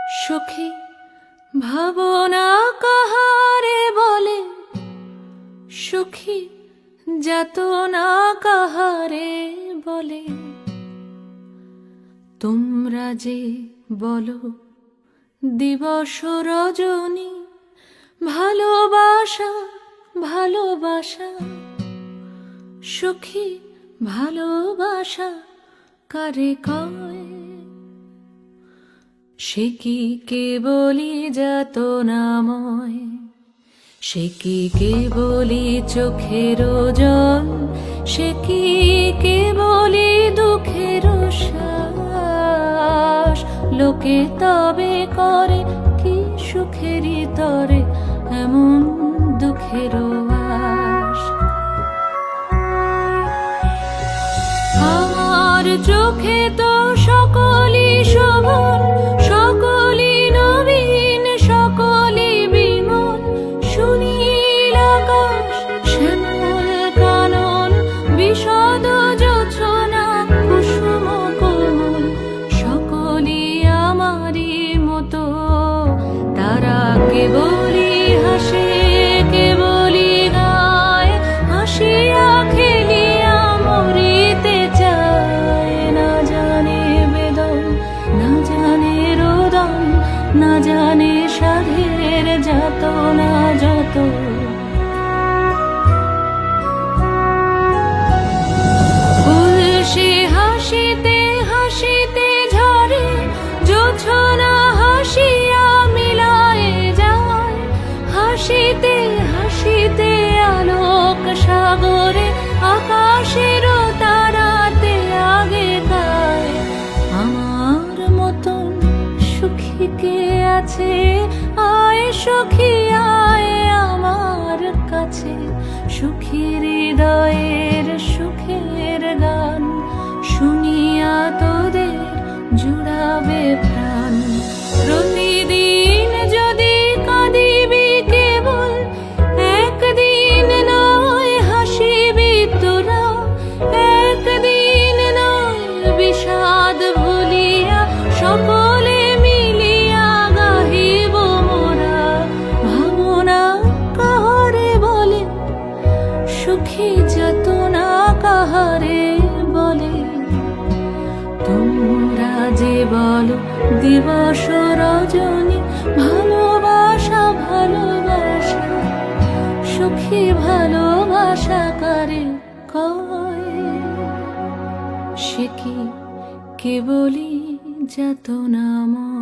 সখী ভাবনা কাহারে বলে, সখী যাতনা কাহারে বলে। তোমরা যে বলো দিবস রজনী, ভালোবাসা ভালোবাসা, সখী ভালোবাসা কারে কয়? সে কি কেবলি যাতনাময়, সে কি কেবলি চোখের জল, সে কি কেবলি দুঃখের শ্বাস? লোকে তবে করে কি সুখেরই তরে এমন দুঃখের আশ? আমার চোখে তো সকলই শোভন, সকলই নবীন, সকলই বিমল। সুনীল আকাশ, শ্যামল কানন, বিশদ জোছনা, কুসুম কোমল, সকলই আমারই মতো। তারা কেবলই হাসে, কেবলই গায়, হাসিয়া খেলিয়া মরিতে চায়। না জানে বেদন, না জানে রোদন, না জানে সাধের যাতনা যত। ফুল সে হাসিতে হাসিতে ঝরে, জোছনা হাসিয়া মিলায়ে যায়। হাসিতে হাসিতে আলোক সাগরে, আকাশের তারাতে আগে গায়। আমার মতন সুখী কে আছে? আয় সখী আয় আমার কাছে, সুখী হৃদয়ের সুখের গান শুনিয়া তোদের জুড়াবে প্রাণ। প্রতিদিন যদি কাঁদিবি কেবল, একদিন নয় হাসিবি তোরা। একদিন নয় বিষাদ ভুলিয়া, সকলে মিলিয়া গাহিব মোরা। ভাবনা কাহারে বলে, সুখী যাতনা কাহারে বলে। তোমরা যে বলো দিবস রজনী, ভালোবাসা ভালোবাসা, সুখী ভালোবাসা কারে কয়? সে কি কেবলি যাতনাময়।